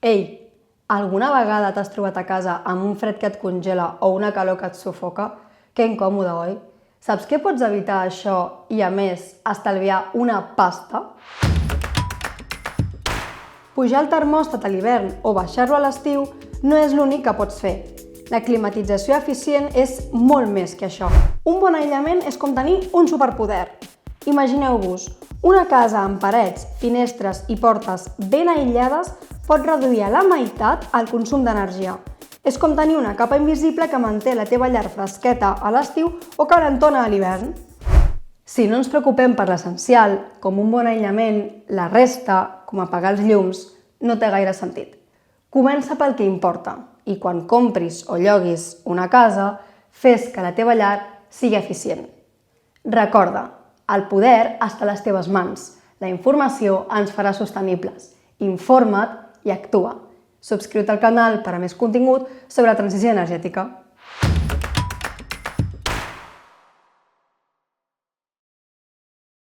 Ei, alguna vegada t'has trobat a casa amb un fred que et congela o una calor que et sufoca? Que incòmode, oi? Saps que pots evitar això i, a més, estalviar una pasta? Pujar el termòstat a l'hivern o baixar-lo a l'estiu no és l'únic que pots fer. La climatització eficient és molt més que això. Un bon aïllament és com tenir un superpoder. Imagineu-vos, una casa amb parets, finestres i portes ben aïllades pot reduir a la meitat el consum d'energia. És com tenir una capa invisible que manté la teva llar fresqueta a l'estiu o calentona a l'hivern. Si no ens preocupem per l'essencial, com un bon aïllament, la resta, com apagar els llums, no té gaire sentit. Comença pel que importa i quan compris o lloguis una casa, fes que la teva llar sigui eficient. Recorda, el poder està a les teves mans. La informació ens farà sostenibles. Informa't i actua. Subscriu-te al canal per a més contingut sobre transició energètica.